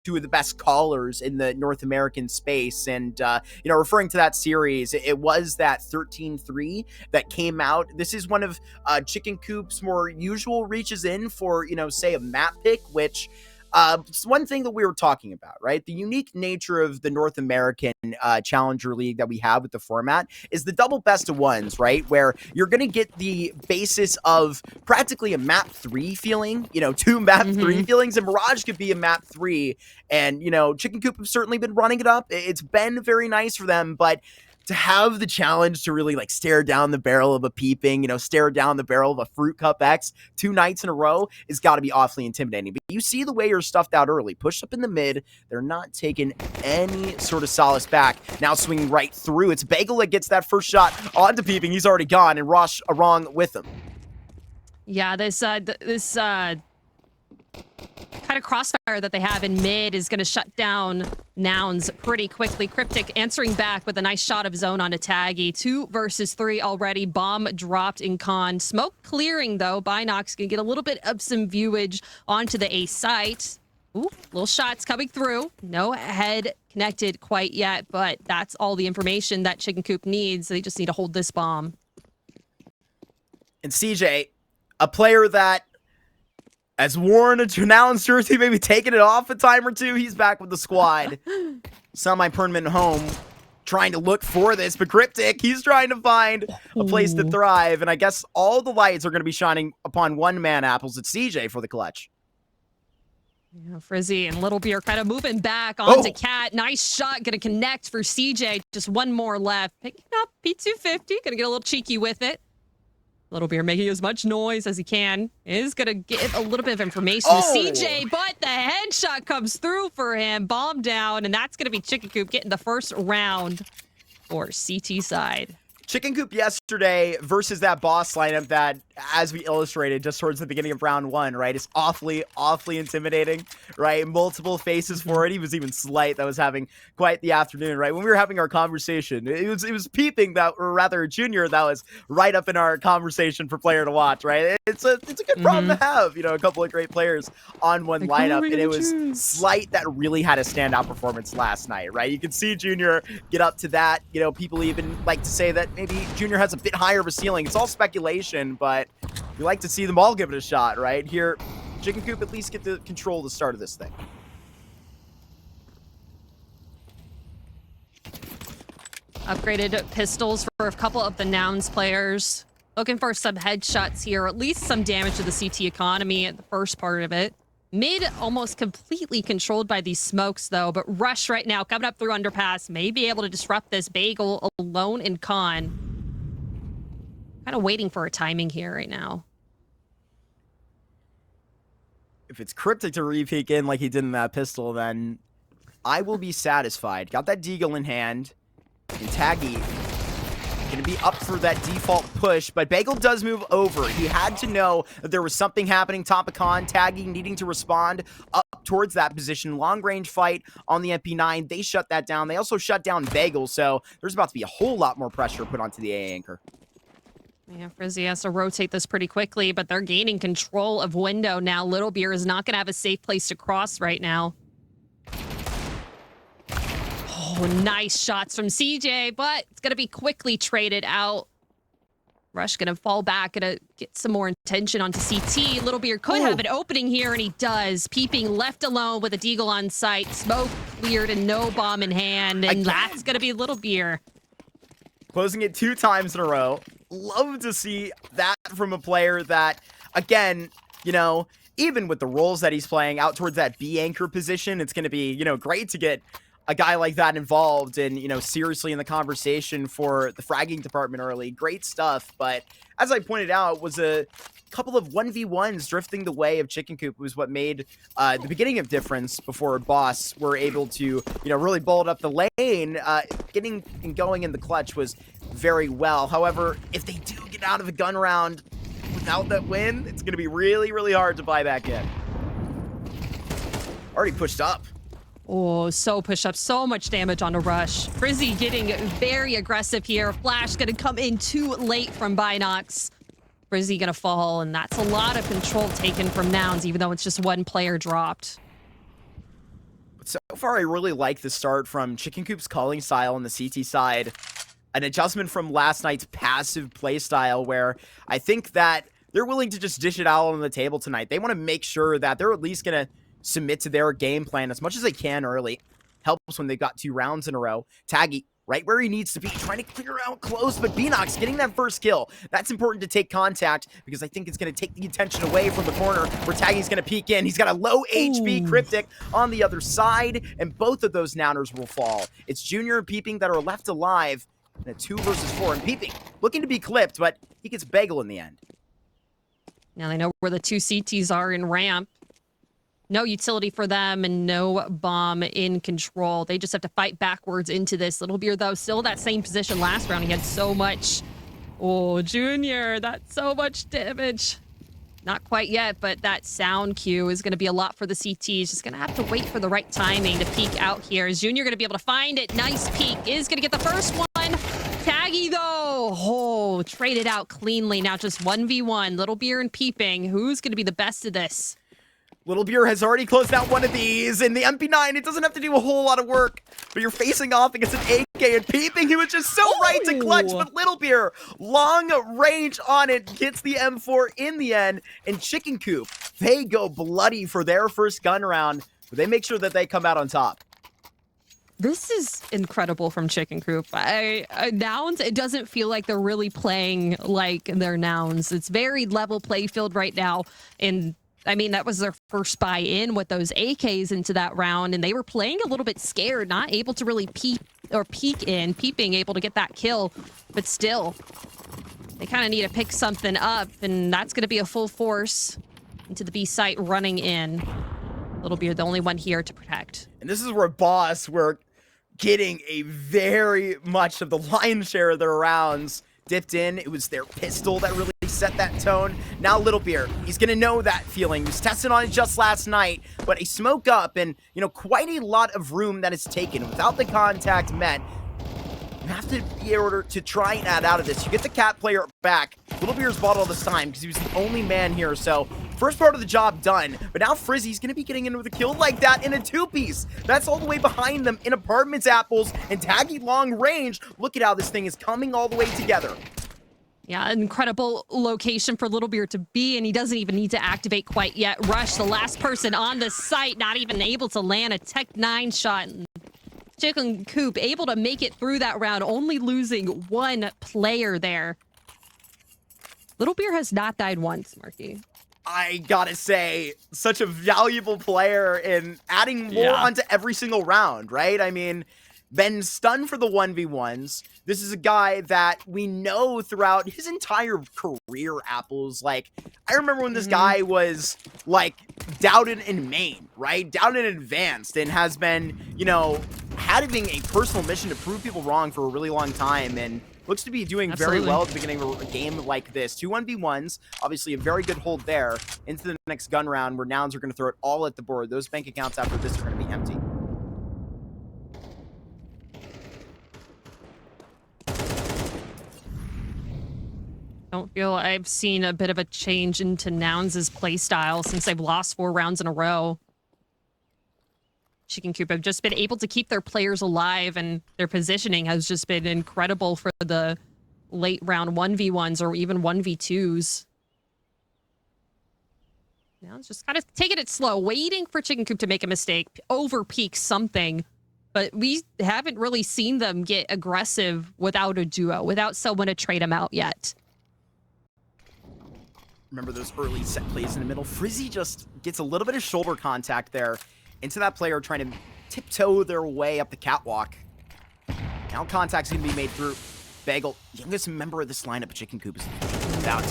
two of the best callers in the North American space. And, referring to that series, it was that 13-3 that came out. This is one of Chicken Coop's more usual reaches in for, say a map pick, which it's one thing that we were talking about, right? The unique nature of the North American Challenger League that we have with the format is the double best of ones, right? Where you're going to get the basis of practically a map 3 feeling, two map 3 feelings, and Mirage could be a map 3. And, Chicken Coop have certainly been running it up. It's been very nice for them, but to have the challenge to really stare down the barrel of a peeping, stare down the barrel of a Fruit Cup X 2 nights in a row has got to be awfully intimidating. But you see the way you're stuffed out early. Push up in the mid. They're not taking any sort of solace back. Now swinging right through. It's Bagel that gets that first shot onto peeping. He's already gone, and Rosh Arong with him. Yeah, this kind of crossfire that they have in mid is going to shut down Nouns pretty quickly. Cryptic answering back with a nice shot of his own onto Taggy. 2 versus 3 already. Bomb dropped in con. Smoke clearing, though. Binox can get a little bit of some viewage onto the A site. Ooh, little shots coming through. No head connected quite yet, but that's all the information that Chicken Coop needs. They just need to hold this bomb. And CJ, a player that has worn a Nouns jersey, maybe taking it off a time or two. He's back with the squad. Semi-permanent home, trying to look for this. But Cryptic, he's trying to find a place to thrive. And I guess all the lights are going to be shining upon one man, Apples. It's CJ for the clutch. Yeah, Frizzy and Little Beer kind of moving back onto Cat. Nice shot, going to connect for CJ. Just one more left. Picking up P250, going to get a little cheeky with it. Little Beer making as much noise as he can. Is going to get a little bit of information to CJ, but the headshot comes through for him. Bomb down, and that's going to be Chicken Coop getting the first round for CT side. Chicken Coop yesterday versus that boss lineup that, as we illustrated just towards the beginning of round 1, right, is awfully intimidating, right? Multiple faces for it. He was even Slight that was having quite the afternoon, right? When we were having our conversation, it was Peeping that, or rather Junior, that was right up in our conversation for player to watch, right? It's a good problem to have, a couple of great players on one lineup, and it was Slight that really had a standout performance last night, right? You can see Junior get up to that. People even like to say that maybe Junior has a bit higher of a ceiling. It's all speculation, but we like to see them all give it a shot, right? Here, Chicken Coop at least get to control the start of this thing. Upgraded pistols for a couple of the Nouns players. Looking for some headshots here, at least some damage to the CT economy at the first part of it. Mid almost completely controlled by these smokes, though, but Rush right now coming up through underpass may be able to disrupt this. Bagel alone in con. Kind of waiting for a timing here right now. If it's Cryptic to re-peek in like he did in that pistol, then I will be satisfied. Got that Deagle in hand. And Taggy going to be up for that default push, but Bagel does move over. He had to know that there was something happening top of con. Taggy needing to respond up towards that position. Long range fight on the MP9. They shut that down. They also shut down Bagel, so there's about to be a whole lot more pressure put onto the A anchor. Yeah, Frizzy has to rotate this pretty quickly, but they're gaining control of window now. Little Beer is not going to have a safe place to cross right now. Oh, nice shots from CJ, but it's going to be quickly traded out. Rush going to fall back, going to get some more attention onto CT. Little Beer could have an opening here, and he does. Peeping left alone with a Deagle on site. Smoke cleared and no bomb in hand, and that's going to be Little Beer. Closing it 2 times in a row. Love to see that from a player that, again, even with the roles that he's playing out towards that B anchor position, it's going to be, great to get a guy like that involved and, seriously in the conversation for the fragging department early. Great stuff. But as I pointed out, was a couple of 1v1s drifting the way of Chicken Coop was what made the beginning of difference before Boss were able to, really bolt up the lane. Getting and going in the clutch was very well. However, if they do get out of a gun round without that win, it's going to be really, really hard to buy back in. Already pushed up. Oh, so push up, so much damage on a Rush. Frizzy getting very aggressive here. Flash going to come in too late from Binox. Frizzy going to fall, and that's a lot of control taken from Nouns, even though it's just one player dropped. far, I really like the start from Chicken Coop's calling style on the CT side. An adjustment from last night's passive play style where I think that they're willing to just dish it out on the table tonight. They want to make sure that they're at least going to submit to their game plan as much as they can early. Helps when they've got 2 rounds in a row. Taggy right where he needs to be, trying to clear out close, but Beanox getting that first kill. That's important to take contact because I think it's going to take the attention away from the corner where Taggy's going to peek in. He's got a low HP Cryptic on the other side, and both of those Nowners will fall. It's Junior and Peeping that are left alive in a 2 versus 4, and Peeping looking to be clipped, but he gets Bagel in the end. Now they know where the 2 CTs are in ramp. No utility for them and no bomb in control. They just have to fight backwards into this. Little Beer, though, still that same position last round. He had so much. Oh, Junior, that's so much damage. Not quite yet, but that sound cue is going to be a lot for the CTs. Just going to have to wait for the right timing to peek out here. Is Junior going to be able to find it? Nice peek. Is going to get the first one. Taggy, though. Oh, traded out cleanly. Now just 1v1. Little Beer and Peeping. Who's going to be the best of this? Little Beer has already closed out one of these. In the MP9, it doesn't have to do a whole lot of work, but you're facing off against an AK, and Peeping, he was just so right to clutch, but Little Beer, long range on it, gets the M4 in the end, and Chicken Coop, they go bloody for their first gun round, but they make sure that they come out on top. This is incredible from Chicken Coop. Nouns, it doesn't feel like they're really playing like their Nouns. It's very level play field right now, and I mean, that was their first buy-in with those AKs into that round, and they were playing a little bit scared, not able to really peek in. Peeping able to get that kill, but still, they kind of need to pick something up, and that's going to be a full force into the B site running in. Little Beer, the only one here to protect. And this is where Boss were getting a very much of the lion's share of their rounds. Dipped in, it was their pistol that really set that tone. Now Little Beer, he's gonna know that feeling. He was testing on it just last night, but a smoke up and, you know, quite a lot of room that is taken without the contact met. You have to be able to try and add out of this. You get the cat player back. Little Beer's bottled all this time because he was the only man here, so first part of the job done, but now Frizzy's gonna be getting in with a kill like that in a 2-piece. That's all the way behind them in Apartments Apples and Taggy long range. Look at how this thing is coming all the way together. Yeah, incredible location for Little Beer to be, and he doesn't even need to activate quite yet. Rush, the last person on the site, not even able to land a Tech 9 shot. Chicken Coop able to make it through that round, only losing 1 player there. Little Beer has not died once, Marky. I gotta say, such a valuable player in adding more onto every single round, right? I mean, been stunned for the 1v1s. This is a guy that we know throughout his entire career, Apples. Like, I remember when this guy was, like, doubted in main, right? Doubted in advanced, and has been, you know, having a personal mission to prove people wrong for a really long time, and looks to be doing very well at the beginning of a game like this. 2 1v1s, obviously a very good hold there. Into the next gun round where Nouns are going to throw it all at the board. Those bank accounts after this are going to be empty. Don't feel I've seen a bit of a change into Nouns' playstyle since they've lost 4 rounds in a row. Chicken Coop have just been able to keep their players alive, and their positioning has just been incredible for the late round 1v1s or even 1v2s. Now it's just kind of taking it slow, waiting for Chicken Coop to make a mistake, over-peak something. But we haven't really seen them get aggressive without a duo, without someone to trade them out yet. Remember those early set plays in the middle? Frizzy just gets a little bit of shoulder contact there into that player trying to tiptoe their way up the catwalk. Now contact's going to be made through. Bagel, youngest member of this lineup, Chicken Coop, is about to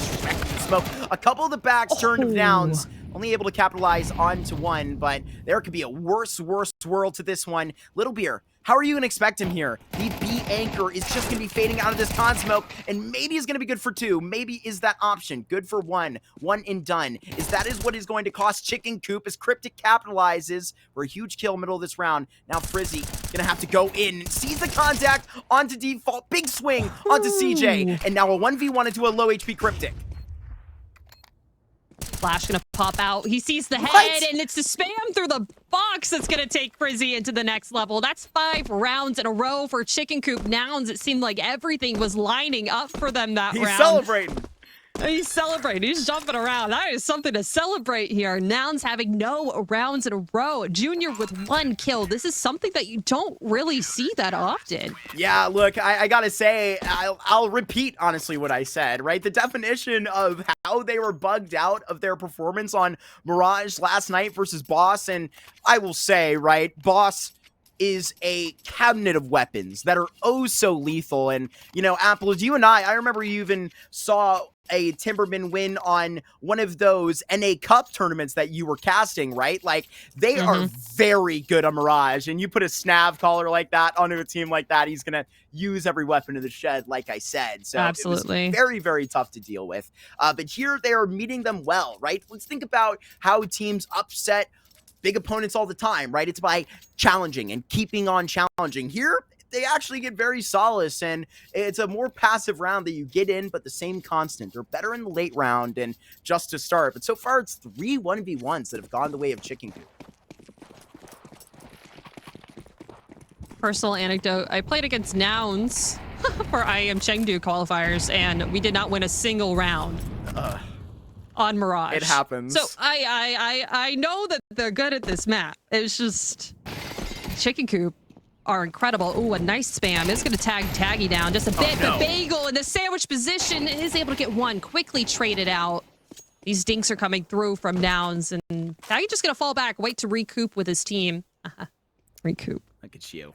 smoke. A couple of the backs turned of Nouns, only able to capitalize onto one, but there could be a worse world to this one. Little Beer, how are you going to expect him here? The B anchor is just going to be fading out of this con smoke, and maybe is going to be good for 2. Maybe is that option. Good for 1. 1 and done. That is what is going to cost Chicken Coop as Cryptic capitalizes for a huge kill middle of this round. Now Frizzy going to have to go in and seize the contact onto default. Big swing onto CJ, and now a 1v1 into a low HP Cryptic. Flash gonna pop out. He sees the head, What? and it's the spam through the box that's gonna take Frizzy into the next level. That's 5 rounds in a row for Chicken Coop. Nouns, it seemed like everything was lining up for them that round. He's celebrating. He's celebrating. He's jumping around. That is something to celebrate here. Nouns having no rounds in a row. Junior with 1 kill. This is something that you don't really see that often. Yeah, look, I gotta say, I'll repeat honestly what I said, right? The definition of how they were bugged out of their performance on Mirage last night versus Boss, and I will say, right, Boss is a cabinet of weapons that are oh so lethal. And, you know, Apples, you and I remember you even saw a Timberman win on one of those NA Cup tournaments that you were casting, right? Like, they are very good on Mirage, and you put a Snav caller like that onto a team like that, he's gonna use every weapon in the shed, like I said. So absolutely, it was very, very tough to deal with. But here they are meeting them well, right? Let's think about how teams upset big opponents all the time, right? It's by challenging and keeping on challenging. Here, they actually get very solace, and it's a more passive round that you get in, but the same constant. They're better in the late round and just to start. But so far, it's 3 1v1s that have gone the way of Chicken Coop. Personal anecdote, I played against Nouns for IM Chengdu qualifiers, and we did not win a single round. On Mirage. It happens. So I know that they're good at this map. It's just Chicken Coop are incredible. Ooh, a nice spam. It's going to tag Taggy down just a bit. No. The bagel in the sandwich position is able to get 1. Quickly traded out. These dinks are coming through from Nouns, and Taggy just going to fall back, wait to recoup with his team. Recoup. Look at you.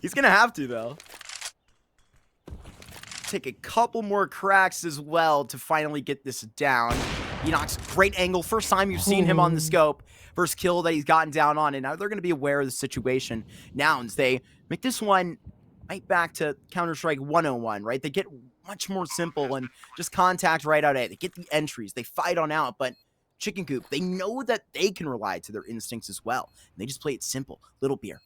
He's going to have to, though. Take a couple more cracks as well to finally get this down. Enox, great angle. First time you've seen him on the scope. First kill that he's gotten down on, and now they're going to be aware of the situation. Nouns, they make this one right back to Counter-Strike 101, right? They get much more simple and just contact right out A. They get the entries. They fight on out, but Chicken Coop, they know that they can rely to their instincts as well. And they just play it simple. Little Beer.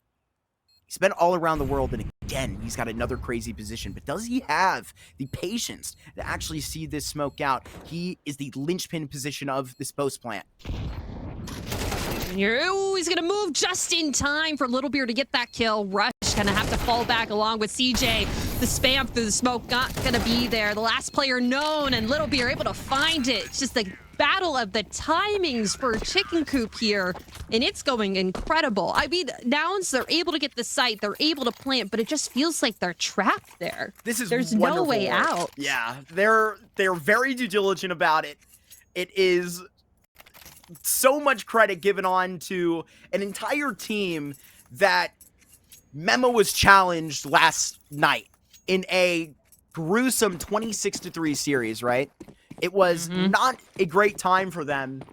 He's been all around the world, and again, he's got another crazy position. But does he have the patience to actually see this smoke out? He is the linchpin position of this post plant. Ooh, he's going to move just in time for Little Beer to get that kill. Rush going to have to fall back along with CJ. The spam through the smoke not going to be there. The last player known, and Little Beer able to find it. It's just the battle of the timings for Chicken Coop here, and it's going incredible. I mean, Nouns, they're able to get the site, they're able to plant, but it just feels like they're trapped there. There's no way out. Yeah, they're very due diligent about it. It is so much credit given on to an entire team that Memo was challenged last night in a gruesome 26-3 series, right? It was not a great time for them,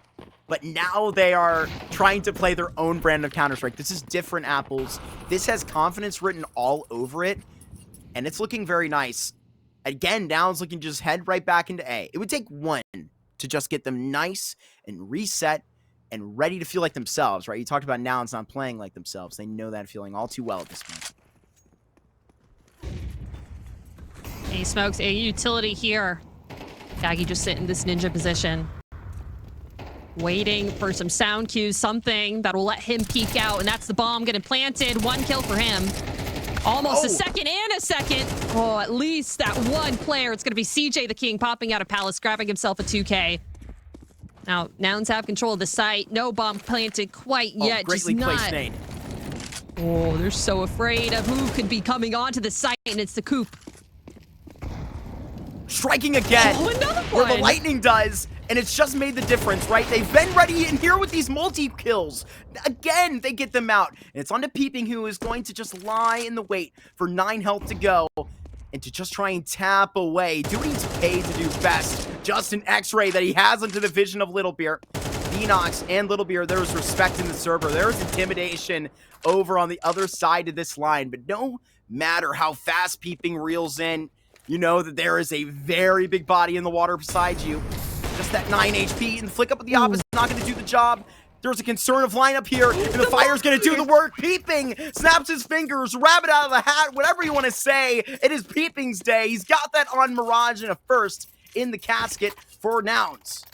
but now they are trying to play their own brand of Counter-Strike. This is different, Apples. This has confidence written all over it, and it's looking very nice. Again, Nouns looking to just head right back into A. It would take 1 to just get them nice and reset and ready to feel like themselves, right? You talked about Nouns not playing like themselves. They know that feeling all too well at this point. He smokes a utility here. Taggy just sit in this ninja position, waiting for some sound cues, something that will let him peek out, and that's the bomb getting planted. 1 kill for him. Almost a second and a second. Oh, at least that 1 player. It's going to be CJ the King popping out of Palace, grabbing himself a 2K. Now, Nouns have control of the site. No bomb planted quite yet. Greatly placed nade. Oh, they're so afraid of who could be coming onto the site, and it's the Coop. Striking again, where the lightning does, and it's just made the difference, right? They've been ready in here with these multi-kills. Again, they get them out, and it's on to Peeping, who is going to just lie in the wait for 9 health to go, and to just try and tap away, do what he's paid to do best. Just an X-ray that he has into the vision of Little Beer. Enox and Little Beer, there was respect in the server. There was intimidation over on the other side of this line, but no matter how fast Peeping reels in, you know that there is a very big body in the water beside you. Just that 9 HP, and the flick up at the opposite is not going to do the job. There's a concern of lineup here, and the fire's going to do the work. Peeping snaps his fingers, rabbit out of the hat, whatever you want to say. It is Peeping's day. He's got that on Mirage and a first in the casket for Nouns.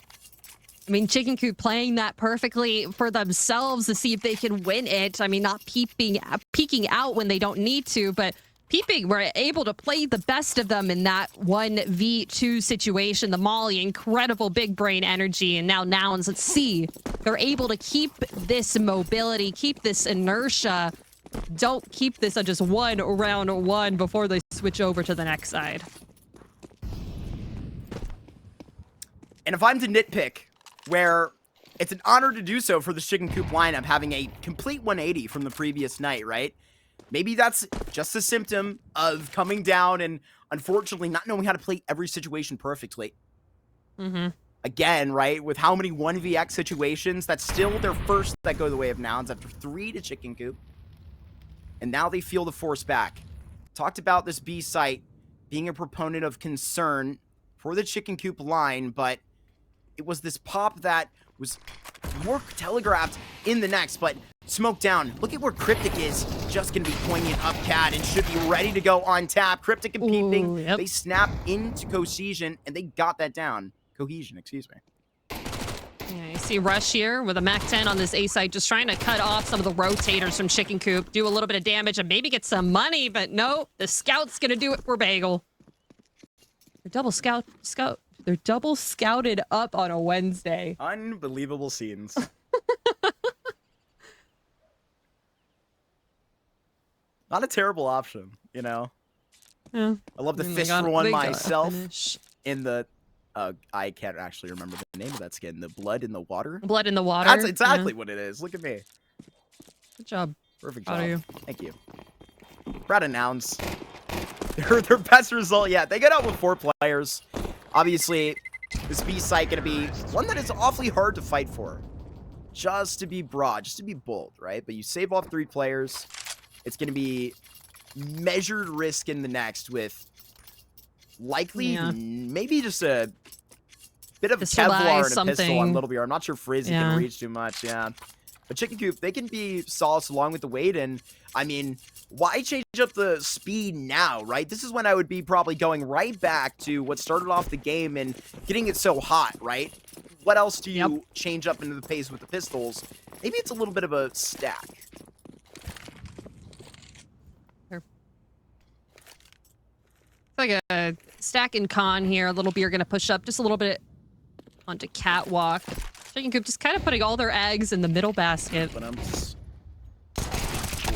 I mean, Chicken Coop playing that perfectly for themselves to see if they can win it. I mean, not peeking out when they don't need to, but peeping, we're able to play the best of them in that 1v2 situation. The Molly, incredible big brain energy, and now Nouns, let's see. They're able to keep this mobility, keep this inertia. Don't keep this on just one round one before they switch over to the next side. And if I'm to nitpick, where it's an honor to do so for the Chicken Coop lineup, having a complete 180 from the previous night, right? Maybe that's just a symptom of coming down and, unfortunately, not knowing how to play every situation perfectly. Again, right, with how many 1vx situations, that's still their first that go the way of Nouns after 3 to Chicken Coop. And now they feel the force back. Talked about this B site being a proponent of concern for the Chicken Coop line, but it was this pop that was more telegraphed in the next, but smoked down. Look at where Cryptic is. Just going to be poignant up cat and should be ready to go on tap. Cryptic and Peeping. They snap into Cohesion, and they got that down. Cohesion, excuse me. Yeah, you see Rush here with a Mac-10 on this A site, just trying to cut off some of the rotators from Chicken Coop, do a little bit of damage, and maybe get some money, but no, the Scout's going to do it for Bagel. They're double They're double scouted up on a Wednesday. Unbelievable scenes. Not a terrible option, you know? Yeah. I love the fish for one myself in the... I can't actually remember the name of that skin. The Blood in the Water? Blood in the Water? That's exactly what it is. Look at me. Good job. Perfect Proud job. of you. Thank you. Proud of Nouns. Their best result yet. They get out with 4 players. Obviously, this B site going to be one that is awfully hard to fight for. Just to be broad, just to be bold, right? But you save off 3 players. It's going to be measured risk in the next with likely maybe just a bit of Kevlar and a pistol on Little Beer. I'm not sure Frizzy can reach too much, But Chicken Coop, they can be solace along with the weight, and I mean, why change up the speed now, right? This is when I would be probably going right back to what started off the game and getting it so hot, right? What else do you change up into the pace with the pistols? Maybe it's a little bit of a stack. Like a stack and con here. Little Beer gonna push up just a little bit onto Catwalk. Chicken Coop just kind of putting all their eggs in the middle basket.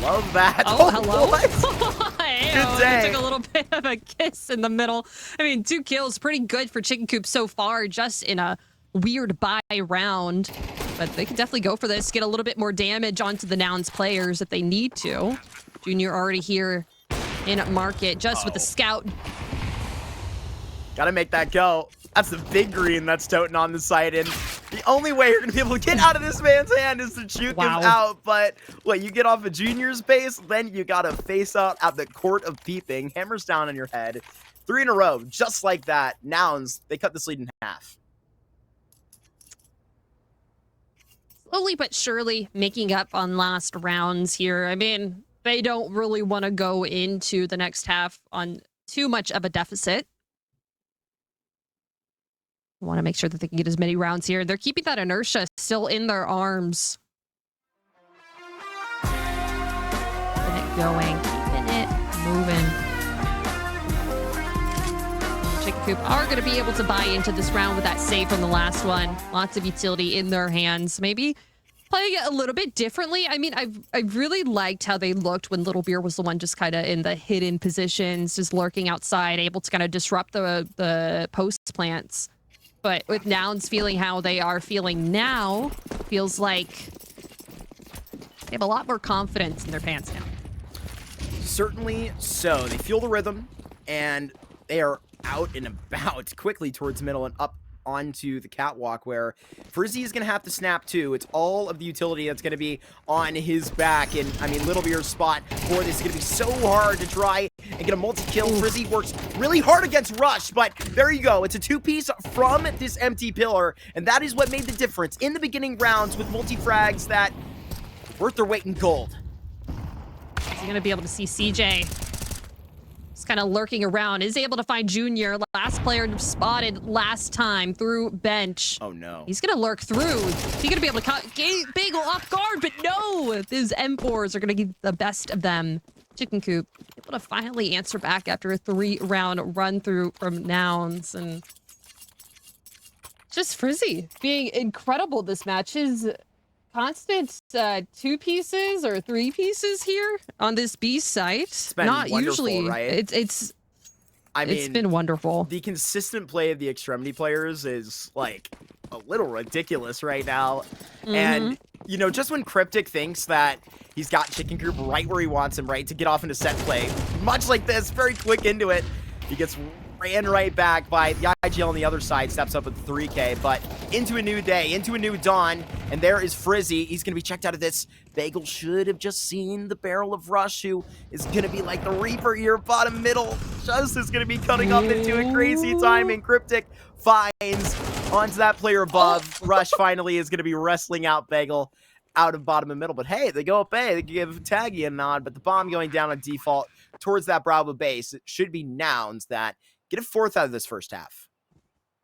Love that. Oh, hello. Good day. Took a little bit of a kiss in the middle. I mean, 2 kills, pretty good for Chicken Coop so far, just in a weird buy round. But they can definitely go for this, get a little bit more damage onto the Nouns players if they need to. Junior already here in market, just with the Scout. Gotta make that go. That's the big green that's toting on the site, and the only way you're gonna be able to get out of this man's hand is to shoot him out. But what, you get off a Junior's base, then you gotta face out at the Court of Peeping. Hammers down on your head. 3 in a row, just like that. Nouns, they cut this lead in half. Slowly but surely making up on last rounds here. I mean, they don't really want to go into the next half on too much of a deficit. Want to make sure that they can get as many rounds here. They're keeping that inertia still in their arms. Keeping it going, keeping it moving. Chicken Coop are going to be able to buy into this round with that save from the last one. Lots of utility in their hands. Maybe playing it a little bit differently. I mean, I really liked how they looked when Little Beer was the one just kind of in the hidden positions, just lurking outside, able to kind of disrupt the post plants. But with Nouns feeling how they are feeling now, feels like they have a lot more confidence in their pants now. Certainly so. They feel the rhythm, and they are out and about quickly towards the middle and up onto the catwalk, where Frizzy is going to have to snap too. It's all of the utility that's going to be on his back, and I mean, Little Beer's spot for this is going to be so hard to try and get a multi-kill. Frizzy works really hard against Rush, but there you go. It's a 2-piece from this empty pillar, and that is what made the difference in the beginning rounds with multi-frags that worth their weight in gold. You're going to be able to see CJ just kind of lurking around, is able to find Junior last player spotted last time through bench. Oh no. He's gonna lurk through. He's gonna be able to cut Bagel off guard, but no! These M4s are gonna get the best of them. Chicken Coop able to finally answer back after a 3-round run through from Nouns, and just Frizzy being incredible this match. His constant 2 pieces or 3 pieces here on this B site. It's been Not wonderful, usually. right? It's it's been wonderful. The consistent play of the extremity players is like a little ridiculous right now. And you know, just when Cryptic thinks that he's got Chicken Coop right where he wants him, right, to get off into set play, much like this, very quick into it, he gets ran right back by the IGL on the other side, steps up with 3K, but into a new day, into a new dawn, and there is Frizzy. He's going to be checked out of this. Bagel should have just seen the barrel of Rush, who is going to be like the Reaper here, bottom middle. Just is going to be cutting up into a crazy timing. Cryptic finds onto that player above. Rush finally is going to be wrestling out Bagel out of bottom and middle. But hey, they go up A. They give Taggy a nod, but the bomb going down on default towards that Bravo base. It should be Nouns that get a 4th out of this first half.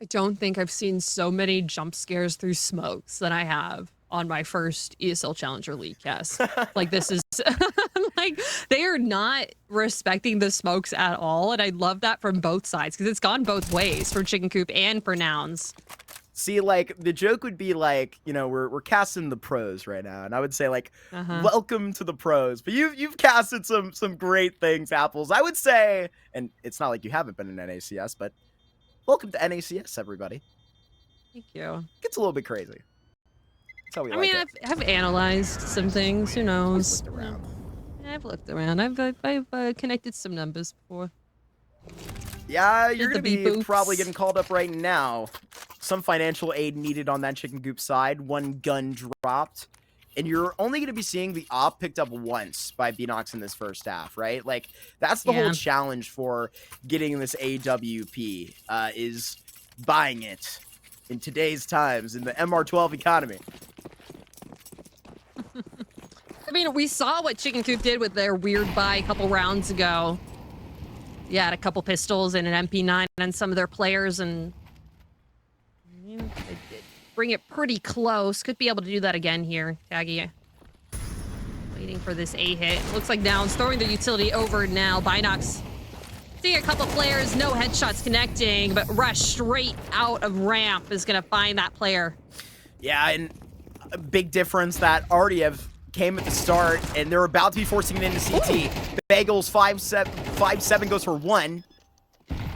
I don't think I've seen so many jump scares through smokes than I have on my first ESL Challenger League cast. Like, this is like, they are not respecting the smokes at all, and I love that from both sides because it's gone both ways for Chicken Coop and for Nouns. See, like, the joke would be like, you know, we're casting the pros right now, and I would say like, welcome to the pros. But you've casted some great things, Apples. I would say, and it's not like you haven't been in NACS, but welcome to NACS, everybody. Thank you. Gets a little bit crazy. That's how we like it. I've analyzed some things. Who knows? Looked around. Yeah, I've looked around. I've connected some numbers before. Yeah, you're going to be boops. probably getting called up right now. Some financial aid needed on that Chicken Coop side. 1 gun dropped. And you're only going to be seeing the op picked up once by Beanox in this first half, right? Like, that's the whole challenge for getting this AWP, is buying it in today's times, in the MR12 economy. I mean, we saw what Chicken Coop did with their weird buy a couple rounds ago. Yeah, had a couple pistols and an MP9 on some of their players, and they did bring it pretty close. Could be able to do that again here. Taggy waiting for this A hit. Looks like Nouns throwing the utility over now. Binox seeing a couple players, no headshots connecting, but Rush straight out of ramp is going to find that player. Yeah, and a big difference that already came at the start, and they're about to be forcing it into CT. Bagels 5-7 goes for 1.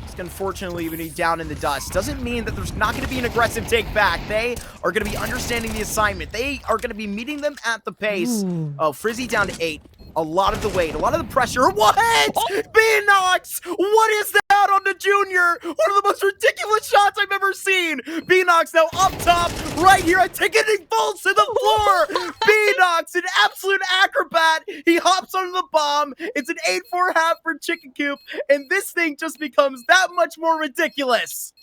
Just unfortunately leaving it down in the dust. Doesn't mean that there's not going to be an aggressive take back. They are going to be understanding the assignment. They are going to be meeting them at the pace. Oh, Frizzy down to 8. A lot of the weight, a lot of the pressure. What? Beanox! What is that on the junior? One of the most ridiculous shots I've ever seen. Beanox now up top, right here. A ticketing falls to the floor. Beanox, an absolute acrobat. He hops onto the bomb. It's an 8-4 half for Chicken Coop, and this thing just becomes that much more ridiculous.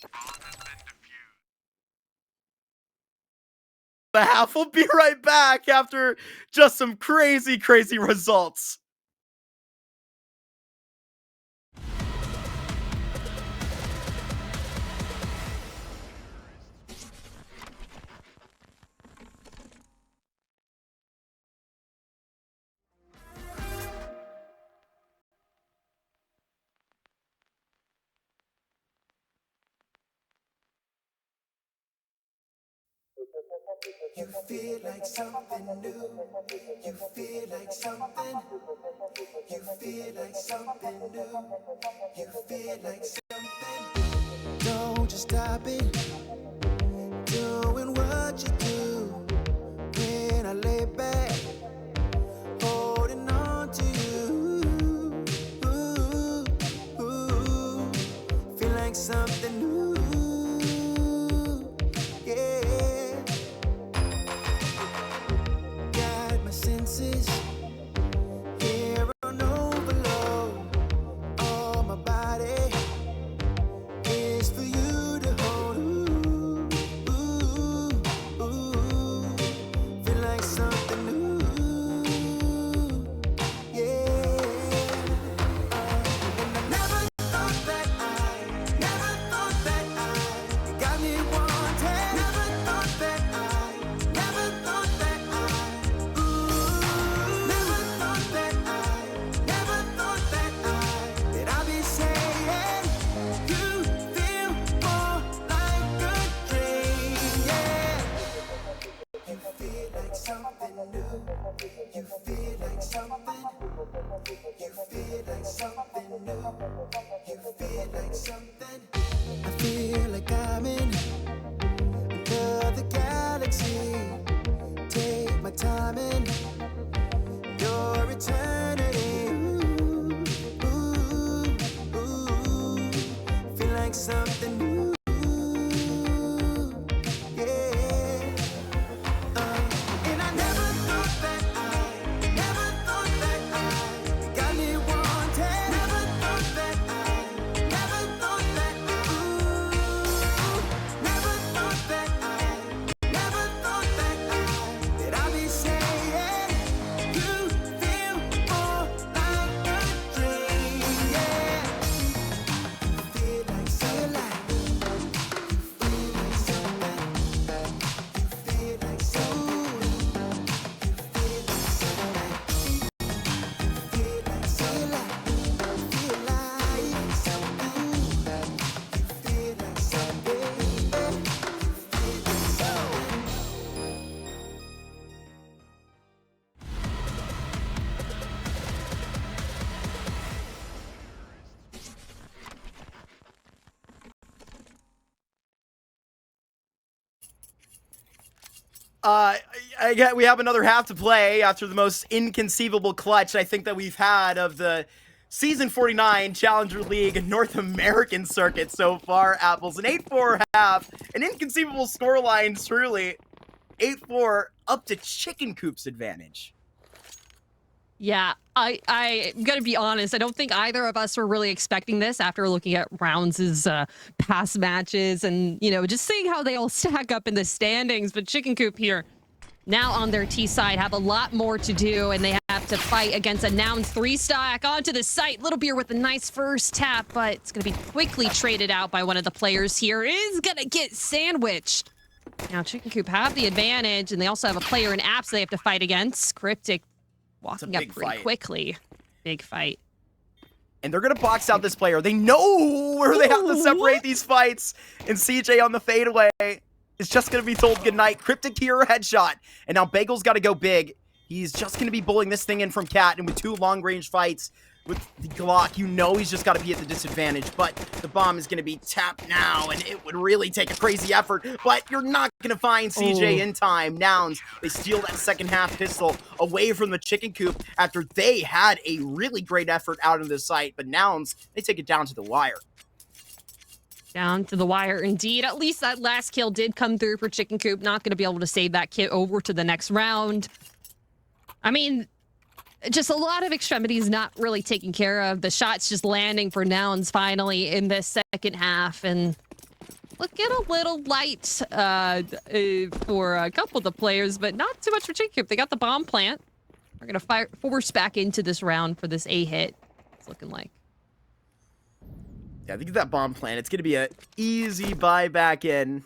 The half will be right back after just some crazy, crazy results. You feel like something new. You feel like something. You feel like something new. You feel like something. Don't just stop it. Doing what you do. When I lay back, holding on to you. Ooh, ooh. Feel like something new. Here on overload, all my body is for you to hold. We have another half to play after the most inconceivable clutch I think that we've had of the Season 49 Challenger League North American circuit so far. Apples, an 8-4 half. An inconceivable scoreline, truly. 8-4 up to Chicken Coop's advantage. Yeah, I'm gonna be honest. I don't think either of us were really expecting this after looking at Rounds' past matches and, you know, just seeing how they all stack up in the standings. But Chicken Coop here, now on their T side, have a lot more to do, and they have to fight against a Nouns 3-stack onto the site. Little Beer with a nice first tap, but it's gonna be quickly traded out by one of the players here. Is gonna get sandwiched. Now Chicken Coop have the advantage, and they also have a player in Apps they have to fight against. Cryptic walking up pretty quickly. Big fight. And they're going to box out this player. They know where they have to separate these fights. And CJ on the fadeaway is just going to be told goodnight. Cryptic here, headshot. And now Bagel's got to go big. He's just going to be bullying this thing in from Cat. And with 2 long-range fights with the Glock, you know he's just got to be at the disadvantage. But the bomb is going to be tapped now, and it would really take a crazy effort. But you're not going to find CJ in time. Nouns, they steal that second half pistol away from the Chicken Coop after they had a really great effort out on the site. But Nouns, they take it down to the wire. Down to the wire, indeed. At least that last kill did come through for Chicken Coop. Not going to be able to save that kit over to the next round. I mean, just a lot of extremities not really taken care of. The shots just landing for Nouns finally in this second half. And looking a little light for a couple of the players, but not too much for Chicken Coop. They got the bomb plant. We're going to force back into this round for this A hit. It's looking like. Yeah, I think that bomb plant, it's going to be an easy buy back in.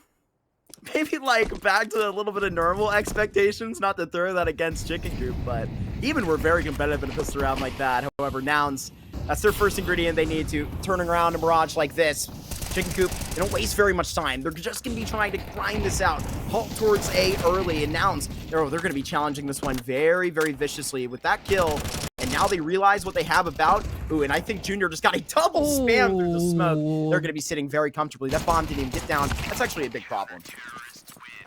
Maybe, like, back to a little bit of normal expectations, not to throw that against Chicken Coop, but even we're very competitive in a pistol round like that. However, Nouns, that's their first ingredient they need to. Turning around a Mirage like this. Chicken Coop, they don't waste very much time. They're just going to be trying to grind this out. Halt towards A early, and Nouns, they're going to be challenging this one very, very viciously with that kill. And now they realize what they have about. Ooh, and I think Junior just got a double spam through the smoke. They're going to be sitting very comfortably. That bomb didn't even get down. That's actually a big problem.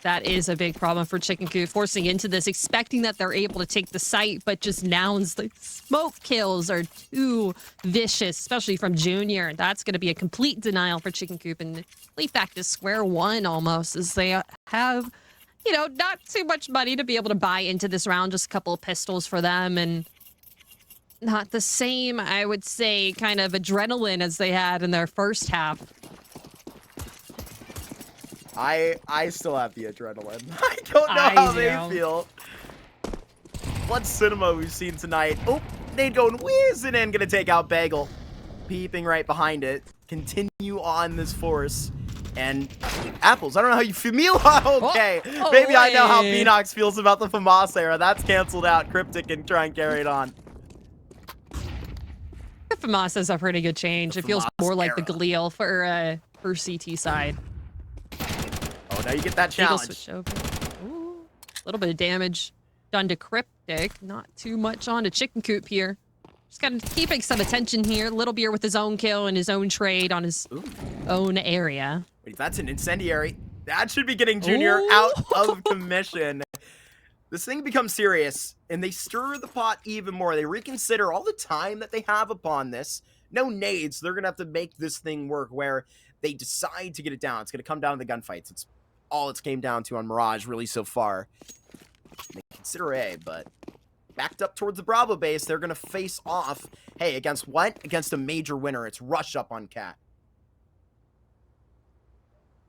That is a big problem for Chicken Coop, forcing into this, expecting that they're able to take the site, but just Nouns, the smoke kills are too vicious, especially from Junior. That's going to be a complete denial for Chicken Coop, and leap back to square one almost, as they have, you know, not too much money to be able to buy into this round, just a couple of pistols for them, and not the same, I would say, kind of adrenaline as they had in their first half. I still have the adrenaline. I don't know how they feel. What cinema we've seen tonight. Oh, Nade going whizzing in, gonna take out Bagel. Peeping right behind it. Continue on this force. And Apples, I don't know how you feel. Okay, maybe I know how Phoenox feels about the FAMAS era. That's canceled out. Cryptic can try and carry it on. The FAMAS is a pretty good change. It feels more like the Galil for CT side. Oh, now you get that challenge. Switch over. Ooh, a little bit of damage done to Cryptic. Not too much on to Chicken Coop here. Just kind of keeping some attention here. Little Beer with his own kill and his own trade on his own area. Wait, that's an incendiary. That should be getting Junior out of commission. This thing becomes serious, and they stir the pot even more. They reconsider all the time that they have upon this. No nades. They're going to have to make this thing work where they decide to get it down. It's going to come down to the gunfights. It's all it's came down to on Mirage really so far. They consider A, but backed up towards the Bravo base, they're going to face off. Hey, against what? Against a major winner. It's rush up on Cat.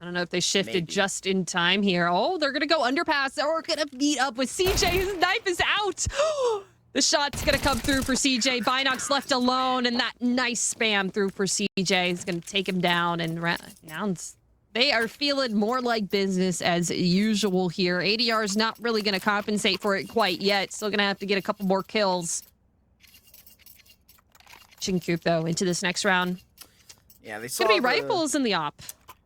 I don't know if they shifted just in time here. Oh, they're going to go underpass. They're going to meet up with CJ. His knife is out. The shot's going to come through for CJ. Binox left alone, and that nice spam through for CJ is going to take him down. And Nouns, they are feeling more like business as usual here. ADR is not really going to compensate for it quite yet. Still going to have to get a couple more kills. Chicken Coop, though, into this next round. Yeah, It's going to be rifles in the op.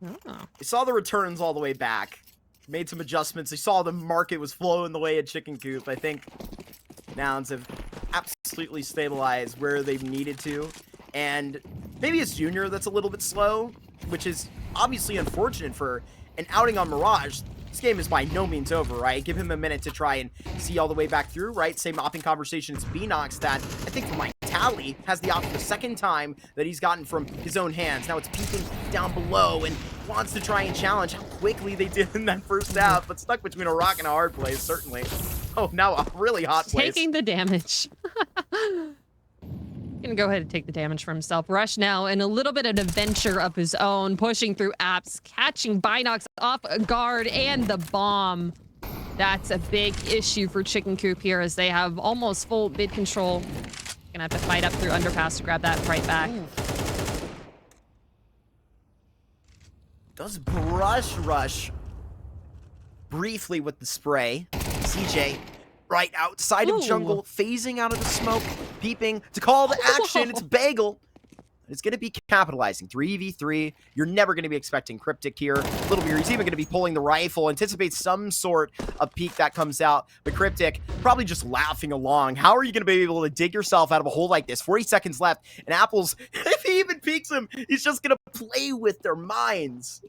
Oh. They saw the returns all the way back. Made some adjustments. They saw the market was flowing the way at Chicken Coop. I think Nouns have absolutely stabilized where they've needed to. And maybe it's Junior that's a little bit slow, which is obviously unfortunate for an outing on Mirage. this game is by no means over, right? Give him a minute to try and see all the way back through, right? Same opping conversation as Beanox that I think for my tally has the op the second time that he's gotten from his own hands. Now it's peeking down below and wants to try and challenge how quickly they did in that first half, but stuck between a rock and a hard place, certainly. Oh, now a really hot place. Taking the damage. Gonna go ahead and take the damage for himself. Rush now in a little bit of an adventure of his own, pushing through apps, catching Binox off guard, and the bomb. That's a big issue for Chicken Coop here as they have almost full mid control. Gonna have to fight up through underpass to grab that right back. Does brush rush briefly with the spray. CJ right outside of jungle, phasing out of the smoke, peeping to call the action. It's Bagel. It's going to be capitalizing. 3v3. You're never going to be expecting Cryptic here. Little Beer, he's even going to be pulling the rifle. Anticipates some sort of peek that comes out. But Cryptic probably just laughing along. How are you going to be able to dig yourself out of a hole like this? 40 seconds left. And Apples, if he even peeks him, he's just going to play with their minds.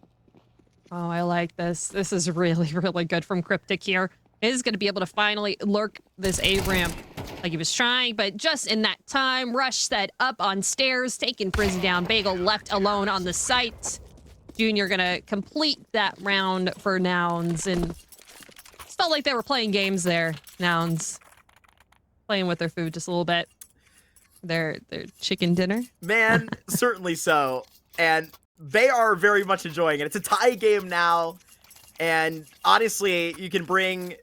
Oh, I like this. This is really, really good from Cryptic here. Is going to be able to finally lurk this A ramp like he was trying, but just in that time, Rush set up on stairs, taking Frizzy down. Bagel left alone on the site. Junior gonna complete that round for Nouns, and it felt like they were playing games there. Nouns playing with their food just a little bit. Their chicken dinner. Man, certainly so. And they are very much enjoying it. It's a tie game now, and honestly, you can bring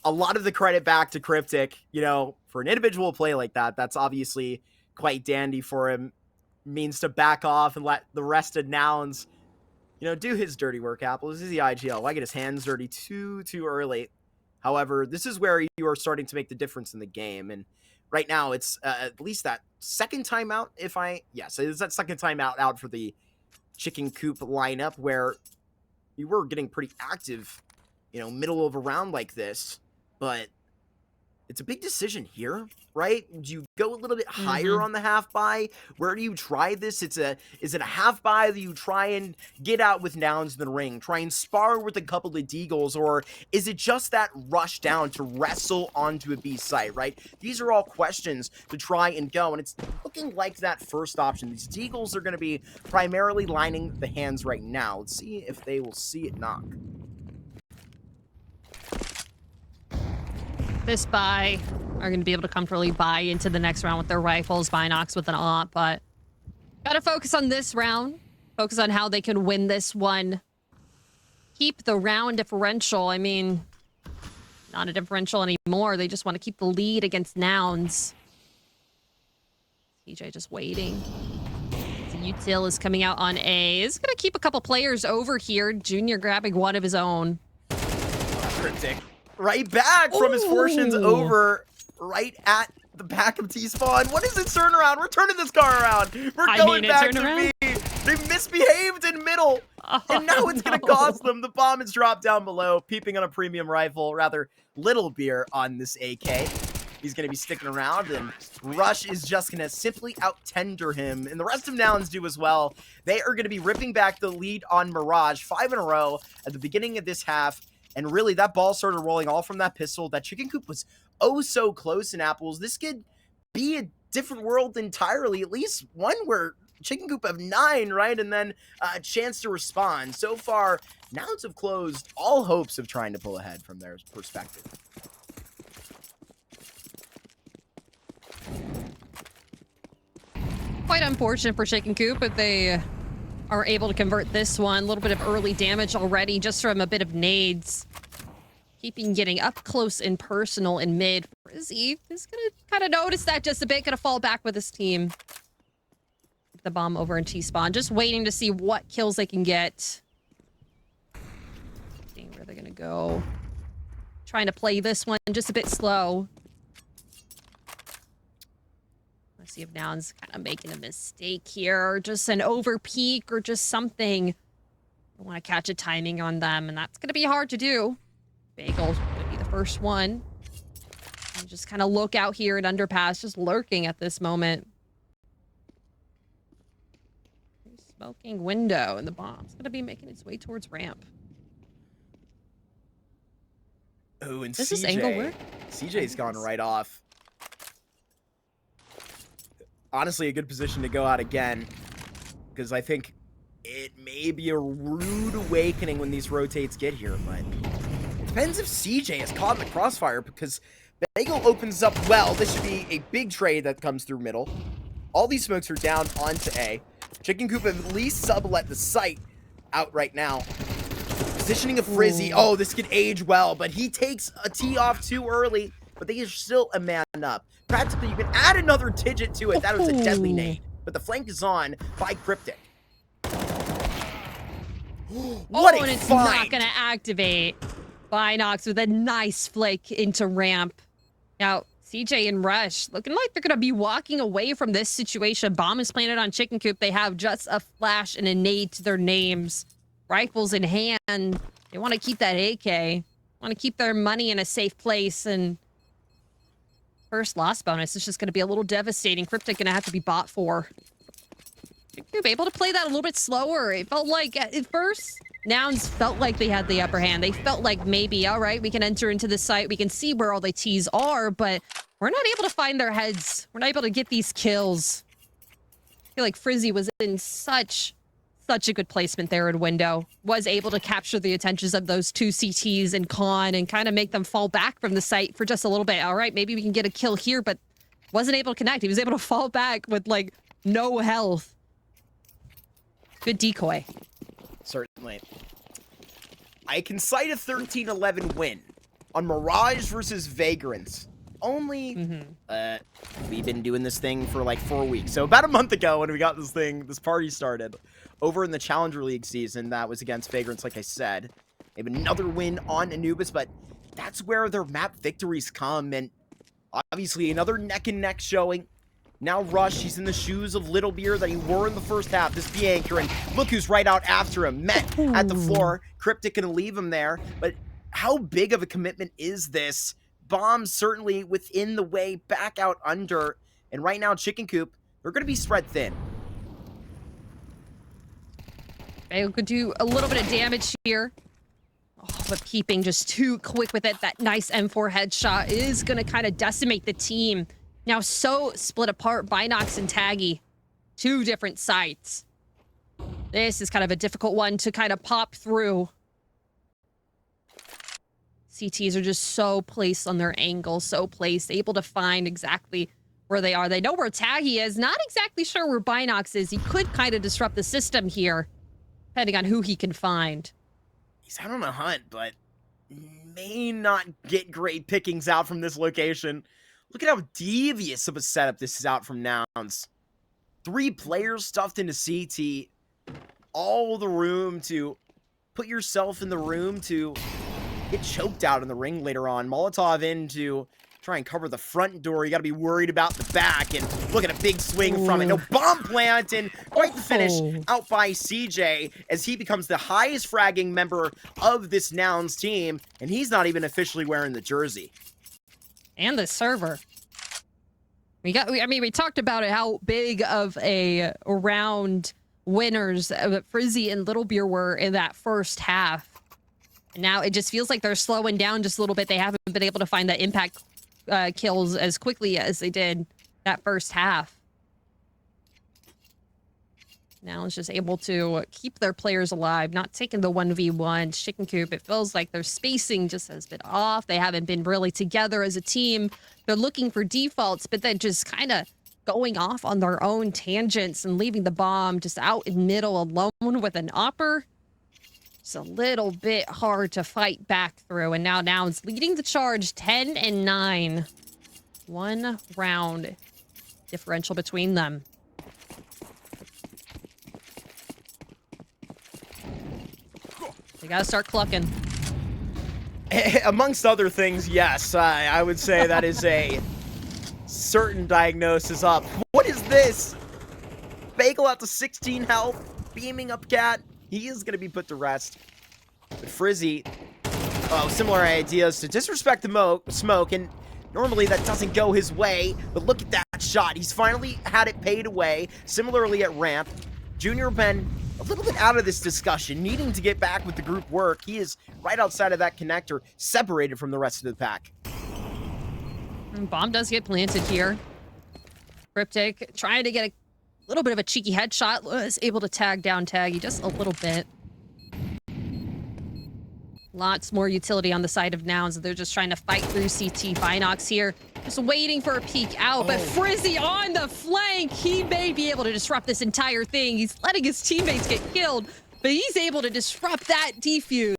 a lot of the credit back to Cryptic, you know, for an individual play like that. That's obviously quite dandy for him. Means to back off and let the rest of Nouns, you know, do his dirty work. Apple, this is the IGL. Why get his hands dirty too early? However, this is where you are starting to make the difference in the game. And right now, it's at least that second timeout. Yes, it's that second timeout out for the Chicken Coop lineup where you were getting pretty active, you know, middle of a round like this. But it's a big decision here, right? Do you go a little bit higher on the half buy? Where do you try this? Is it a half buy that you try and get out with Nouns in the ring, try and spar with a couple of Deagles, or is it just that rush down to wrestle onto a B site, right? These are all questions to try and go, and it's looking like that first option. These Deagles are going to be primarily lining the hands right now. Let's see if they will see it knock. This buy are going to be able to comfortably buy into the next round with their rifles. Binox with an op, but gotta focus on this round. Focus on how they can win this one. Keep the round differential. I mean, not a differential anymore. They just want to keep the lead against Nouns. TJ just waiting. The util is coming out on A. Is going to keep a couple players over here. Junior grabbing one of his own. Cryptic. Right back from his fortunes over right at the back of T-Spawn. What is it turnaround? We're turning this car around. We're going back to B. They misbehaved in middle. And now it's going to cost them. The bomb is dropped down below, peeping on a premium rifle. Rather, Little Beer on this AK. He's going to be sticking around, and Rush is just going to simply out-tender him. And the rest of Nouns do as well. They are going to be ripping back the lead on Mirage 5 in a row at the beginning of this half. And really, that ball started rolling all from that pistol. That Chicken Coop was oh so close in Apples. This could be a different world entirely. At least one where Chicken Coop have 9, right? And then a chance to respond. So far, Nouns have closed all hopes of trying to pull ahead from their perspective. Quite unfortunate for Chicken Coop, but they are able to convert this one. A little bit of early damage already just from a bit of nades. Keeping getting up close and personal in mid. Frizzy is going to kind of notice that just a bit. Going to fall back with his team. The bomb over in T-spawn. Just waiting to see what kills they can get. Seeing where they're going to go. Trying to play this one just a bit slow. Let's see if Nouns kind of making a mistake here, or just an over peak, or just something. I want to catch a timing on them, and that's going to be hard to do. Bagel's going to be the first one. And just kind of look out here at underpass, just lurking at this moment. Smoking window, and the bomb's going to be making its way towards ramp. Ooh, and Does this angle work? CJ's gone right off. Honestly, a good position to go out again, because I think it may be a rude awakening when these rotates get here, but it depends if CJ is caught in the crossfire, because Bagel opens up well. This should be a big trade that comes through middle. All these smokes are down onto A. Chicken Coop have at least sublet the site out right now. Positioning of Frizzy. Ooh. Oh, this could age well, but he takes a tee off too early, but they are still a man up. Practically, you can add another digit to it. That was a deadly nade, but the flank is on by Cryptic. What and it's find. not going to activate. Binox with a nice flake into ramp. Now, CJ and Rush looking like they're going to be walking away from this situation. Bomb is planted on Chicken Coop. They have just a flash and a nade to their names. Rifles in hand. They want to keep that AK. Want to keep their money in a safe place. And first loss bonus is just going to be a little devastating. Cryptic going to have to be bought for. Coop able to play that a little bit slower. It felt like at first, Nouns felt like they had the upper hand. They felt like maybe, all right, we can enter into the site. We can see where all the T's are, but we're not able to find their heads. We're not able to get these kills. I feel like Frizzy was in such a good placement there in window. Was able to capture the attentions of those two CTs and Con and kind of make them fall back from the site for just a little bit. All right, maybe we can get a kill here, but wasn't able to connect. He was able to fall back with like no health. Good decoy. Certainly. I can cite a 13-11 win on Mirage versus Vagrants. Only, we've been doing this thing for like 4 weeks. So about a month ago when we got this party started, over in the Challenger League season, that was against Vagrants, like I said. They have another win on Anubis, but that's where their map victories come, and obviously another neck-and-neck showing. Now Rush, he's in the shoes of Little Beer that he wore in the first half, this Bianca, and look who's right out after him. Met at the floor. Cryptic gonna leave him there, but how big of a commitment is this? Bomb certainly within the way, back out under, and right now Chicken Coop, they're gonna be spread thin. They could do a little bit of damage here. Oh, but keeping just too quick with it. That nice M4 headshot is gonna kind of decimate the team. Now so split apart, Binox and Taggy. Two different sites. This is kind of a difficult one to kind of pop through. CTs are just so placed on their angle, so placed, able to find exactly where they are. They know where Taggy is, not exactly sure where Binox is. He could kind of disrupt the system here, depending on who he can find. He's out on a hunt, but may not get great pickings out from this location. Look at how devious of a setup this is out from Nouns. 3 players stuffed into CT. All the room to put yourself in the room to get choked out in the ring later on. Molotov in to try and cover the front door. You got to be worried about the back. And look at a big swing from it. No bomb plant, and quite the finish out by CJ as he becomes the highest fragging member of this Nouns team. And he's not even officially wearing the jersey. And the server. We talked about it, how big of a round winners Frizzy and Little Beer were in that first half. And now it just feels like they're slowing down just a little bit. They haven't been able to find the impact kills as quickly as they did that first half. Now it's just able to keep their players alive, not taking the 1v1. Chicken Coop, it feels like their spacing just has been off. They haven't been really together as a team. They're looking for defaults, but then just kind of going off on their own tangents and leaving the bomb just out in middle alone with an upper. It's a little bit hard to fight back through. And now Nouns leading the charge 10-9. 1 round differential between them. They gotta start clucking. Amongst other things, yes, I would say that is a certain diagnosis up. What is this? Bagel out to 16 health, beaming up Cat. He is going to be put to rest. But Frizzy, similar ideas to disrespect the smoke, and normally that doesn't go his way, but look at that shot. He's finally had it paid away. Similarly at ramp, Junior Ben a little bit out of this discussion, needing to get back with the group work. He is right outside of that connector, separated from the rest of the pack. And bomb does get planted here. Cryptic trying to get a little bit of a cheeky headshot. Was able to tag down Taggy just a little bit. Lots more utility on the side of Nouns. They're just trying to fight through CT. Binox here, just waiting for a peek out. But Frizzy on the flank. He may be able to disrupt this entire thing. He's letting his teammates get killed, but he's able to disrupt that defuse.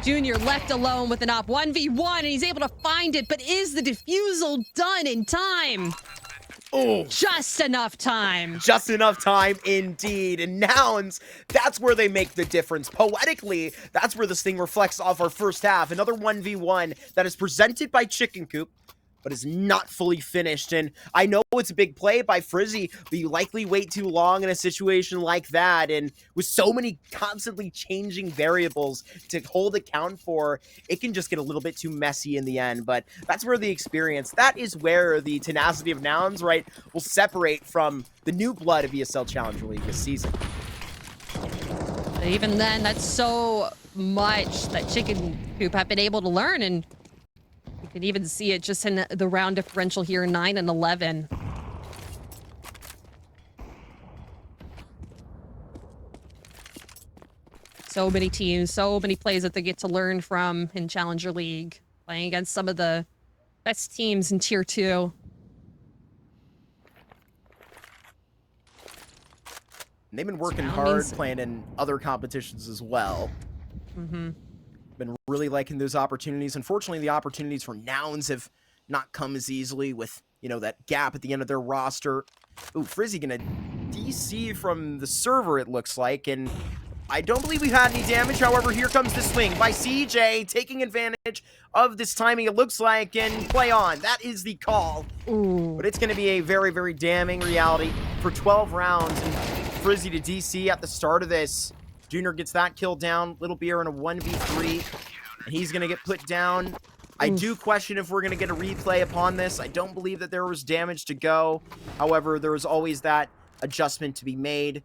Junior left alone with an op 1v1, and he's able to find it. But is the defusal done in time? Oh, Just enough time. just enough time indeed. And Nouns, that's where they make the difference. Poetically, that's where this thing reflects off our first half. Another 1v1 that is presented by Chicken Coop, but is not fully finished. And I know it's a big play by Frizzy, but you likely wait too long in a situation like that. And with so many constantly changing variables to hold account for, it can just get a little bit too messy in the end. But that's where the experience, that is where the tenacity of Nouns, right, will separate from the new blood of ESL Challenger League this season. But even then, that's so much that Chicken Coop have been able to learn, and you can even see it just in the round differential here, 9 and 11. So many teams, so many plays that they get to learn from in Challenger League, playing against some of the best teams in Tier 2. And they've been working Now hard, means- playing in other competitions as well. Been really liking those opportunities. Unfortunately, the opportunities for Nouns have not come as easily with, you know, that gap at the end of their roster. Ooh, Frizzy gonna DC from the server, it looks like, and I don't believe we've had any damage. However, here comes the swing by CJ, taking advantage of this timing, it looks like, and play on. That is the call. Ooh. But it's going to be a very, very damning reality for 12 rounds. And Frizzy to DC at the start of this. Junior gets that kill down. Little Beer in a 1v3. And he's going to get put down. I do question if we're going to get a replay upon this. I don't believe that there was damage to go. However, there was always that adjustment to be made.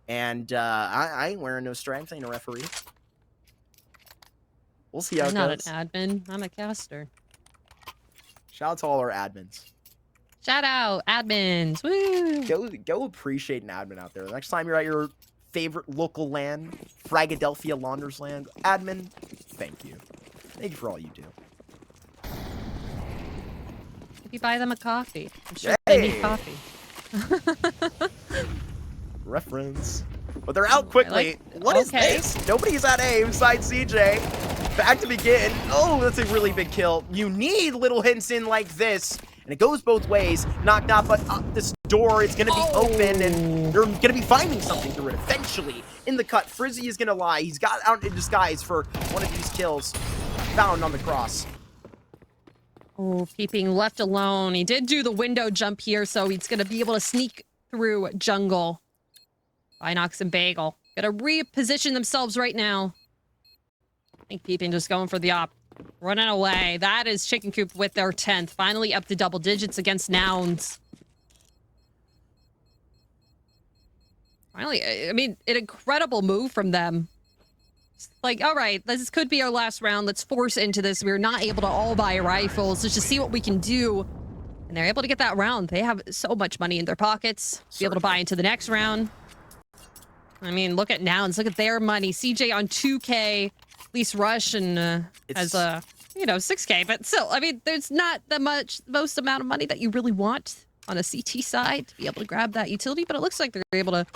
And I ain't wearing no stripes. I ain't a referee. We'll see how I'm it not goes. an admin. I'm a caster. Shout out to all our admins. Shout out, admins. Woo! Go appreciate an admin out there. Next time you're at your favorite local land, Fragadelphia Launders Land, admin, thank you. Thank you for all you do. If you buy them a coffee, I'm sure they need Hey! coffee. Reference. But they're out quickly. What is okay. this? Nobody's at A besides CJ. Back to begin. Oh, that's a really big kill. You need little hints in like this. And it goes both ways. Knocked out, but up this door, it's going to be open, and you're going to be finding something through it eventually. In the cut, Frizzy is going to lie. He's got out in disguise for one of these kills. Found on the cross. Oh, Peeping left alone. He did do the window jump here, so he's going to be able to sneak through jungle. Binox and Bagel gotta reposition themselves right now. I think Peeping just going for the op. Running away. That is Chicken Coop with their 10th. Finally up to double digits against Nouns. Finally, I mean, an incredible move from them. It's like, all right, this could be our last round. Let's force into this. We're not able to all buy rifles. Let's just see what we can do. And they're able to get that round. They have so much money in their pockets to be able to buy into the next round. I mean, look at Nouns. Look at their money. CJ on 2K, at least Rush and as a, you know, 6K. But still, I mean, there's not the most amount of money that you really want on a CT side to be able to grab that utility. But it looks like they're able to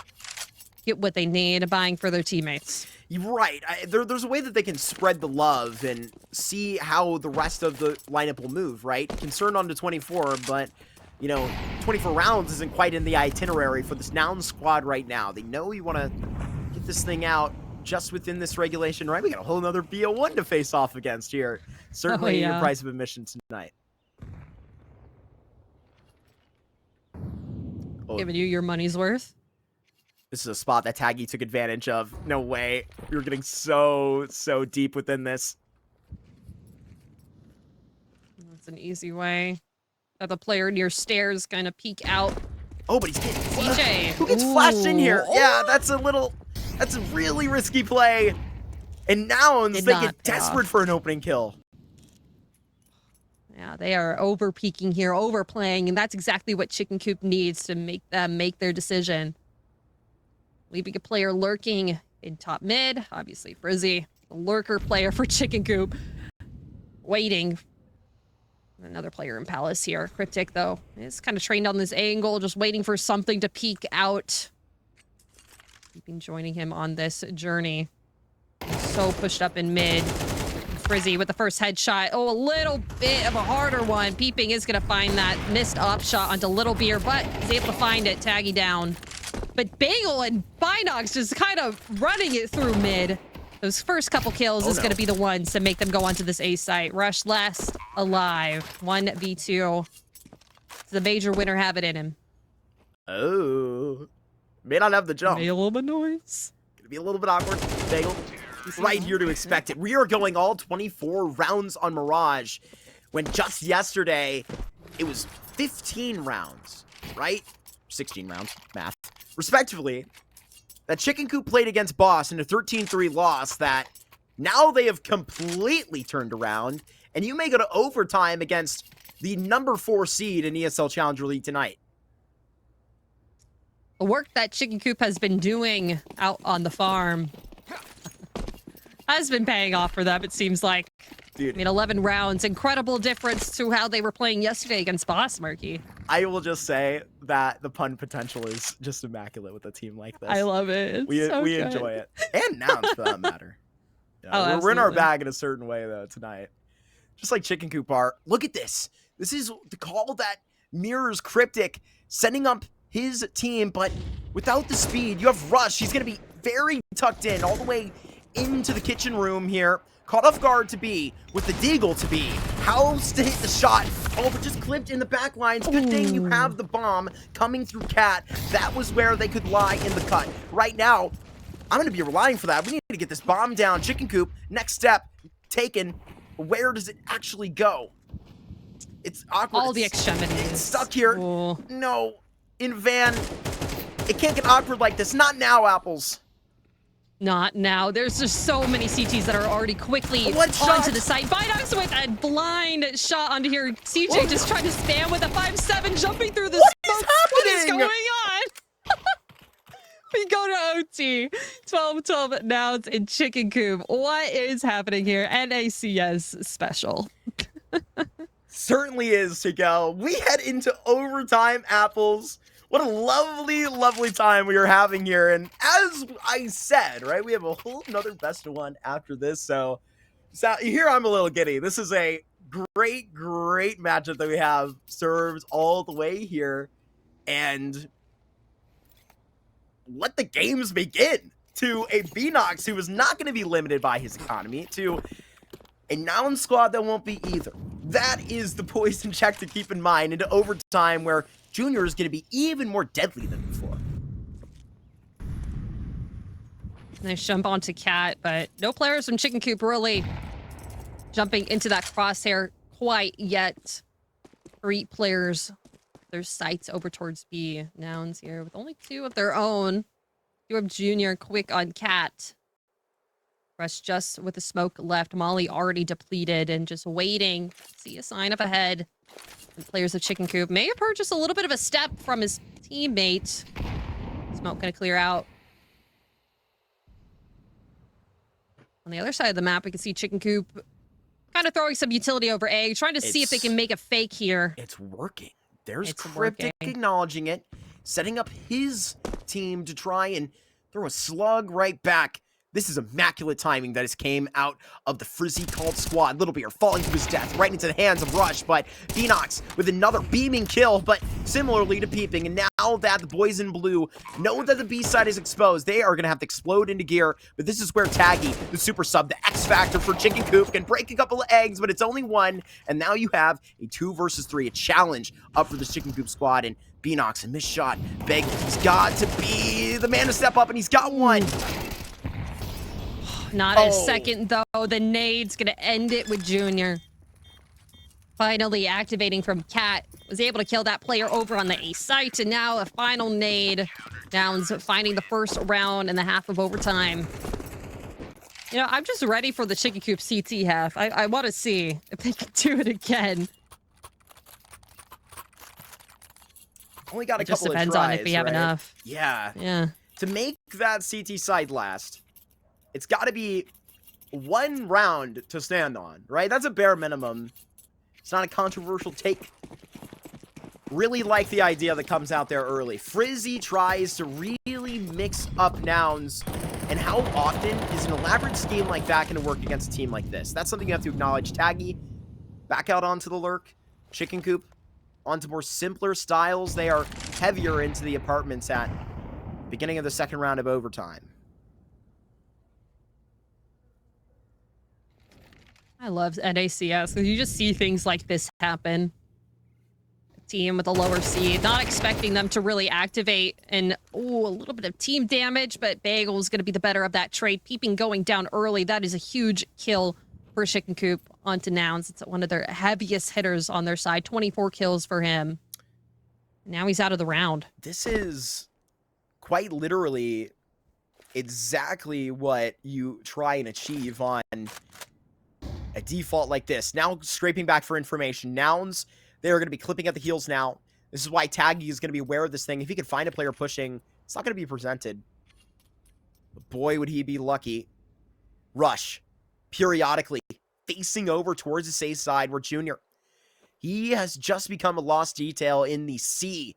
get what they need, buying for their teammates. You're right. There's a way that they can spread the love and see how the rest of the lineup will move, right? Concerned on to 24, but, you know, 24 rounds isn't quite in the itinerary for this Nouns squad right now. They know you want to get this thing out just within this regulation, right? We got a whole nother BO1 to face off against here. Certainly your price of admission tonight. Oh, Giving you your money's worth. this is a spot that Taggy took advantage of. No way. We were getting so deep within this. That's an easy way. Have the player near stairs kind of peek out. Oh, but he's getting CJ. Who gets flashed in here? Ooh. Yeah, that's a little That's a really risky play. And Nouns, Did they not get pay desperate off. for an opening kill. Yeah, they are over peaking here, overplaying, and that's exactly what Chicken Coop needs to make them make their decision. Leaving a player lurking in top mid, obviously Frizzy, the lurker player for Chicken Coop, waiting. Another player in Palace here. Cryptic, though, is kind of trained on this angle, just waiting for something to peek out. Keeping joining him on this journey. So pushed up in mid. Frizzy with the first headshot. Oh, a little bit of a harder one. Peeping is going to find that missed up shot onto Little Beer, but is able to find it. Taggy down. But Bagel and Binox just kind of running it through mid. Those first couple kills is going to be the ones to make them go onto this A site. Rush last alive. 1v2. Does the major winner have it in him? Oh. May not have the jump. Made a little bit noise. Gonna be a little bit awkward. Bagel. Right here to expect it. We are going all 24 rounds on Mirage, when just yesterday it was 15 rounds, right? 16 rounds, math, respectively. That Chicken Coop played against Boss in a 13-3 loss that now they have completely turned around, and you may go to overtime against the number 4 seed in ESL Challenger League tonight. The work that Chicken Coop has been doing out on the farm has been paying off for them, it seems like. Dude. I mean, 11 rounds. Incredible difference to how they were playing yesterday against Boss, Murky. I will just say that the pun potential is just immaculate with a team like this. I love it. We enjoy it. And Nouns, for that matter. Yeah, we're in our bag in a certain way, though, tonight. Just like Chicken Coop are. Look at this. This is the call that mirrors Cryptic, setting up his team, but without the speed. You have Rush. He's going to be very tucked in all the way into the kitchen room here. Caught off guard to be with the Deagle to be. How's to hit the shot? Oh, but just clipped in the back lines. Good thing you have the bomb coming through Cat. That was where they could lie in the cut. Right now, I'm going to be relying for that. We need to get this bomb down. Chicken Coop, next step, taken. Where does it actually go? It's awkward. All the extremities. It's stuck here. Ooh. No. In van. It can't get awkward like this. Not now, Apples. Not now. There's just so many CTs that are already quickly onto the site. Binox with a blind shot onto here. CJ just trying to spam with a 5-7, jumping through the smoke. What is going on? We go to OT. 12-12 Nouns in Chicken Coop. What is happening here? NACS special. Certainly is, Chico. We head into overtime, Apples. What a lovely, lovely time we are having here. And as I said, right, we have a whole another best of one after this. So here I'm a little giddy. This is a great, great matchup that we have served all the way here. And let the games begin to a Binox who is not going to be limited by his economy, to a Noun squad that won't be either. That is the poison check to keep in mind into overtime, where Junior is going to be even more deadly than before. Nice jump onto Cat, but no players from Chicken Coop really jumping into that crosshair quite yet. 3 players, their sights over towards B. Nouns here with only 2 of their own. You have Junior quick on Cat. Rush just with the smoke left. Molly already depleted and just waiting. See a sign up ahead. And players of Chicken Coop may have heard just a little bit of a step from his teammate. Smoke gonna clear out. On the other side of the map, we can see Chicken Coop kind of throwing some utility over A, trying to see if they can make a fake here. It's working. There's It's Cryptic working. acknowledging it, setting up his team to try and throw a slug right back. This is immaculate timing that has came out of the Frizzy called squad. Little Beer falling to his death right into the hands of Rush, but Binox with another beaming kill, but similarly to Peeping. And now that the boys in blue know that the B side is exposed, they are going to have to explode into gear. But this is where Taggy, the super sub, the X factor for Chicken Coop, can break a couple of eggs, but it's only 1. And now you have a 2 versus 3, a challenge up for this Chicken Coop squad. And Binox, a missed shot. Bagel, he's got to be the man to step up, and he's got one. Not a second, though. The nade's going to end it with Junior. Finally activating from Cat. Was able to kill that player over on the A site. And now a final nade Nouns finding the first round in the half of overtime. You know, I'm just ready for the Chicken Coop CT half. I want to see if they can do it again. Only got a It just couple of depends tries, on if we have right? enough. Yeah. Yeah. To make that CT side last, it's got to be 1 round to stand on, right? That's a bare minimum. It's not a controversial take. Really like the idea that comes out there early. Frizzy tries to really mix up Nouns. And how often is an elaborate scheme like that going to work against a team like this? That's something you have to acknowledge. Taggy, back out onto the lurk. Chicken Coop, onto more simpler styles. They are heavier into the apartments at beginning of the second round of overtime. I love NACS because you just see things like this happen. Team with a lower seed, not expecting them to really activate, and a little bit of team damage, but Bagel's going to be the better of that trade. Peeping going down early, that is a huge kill for Chicken Coop onto Nouns. It's one of their heaviest hitters on their side. 24 kills for him. Now he's out of the round. This is quite literally exactly what you try and achieve on a default like this. Now scraping back for information. Nouns, they are going to be clipping at the heels now. This is why Taggy is going to be aware of this thing. If he can find a player pushing, it's not going to be presented. But boy, would he be lucky. Rush, periodically, facing over towards the safe side where Junior, he has just become a lost detail in the sea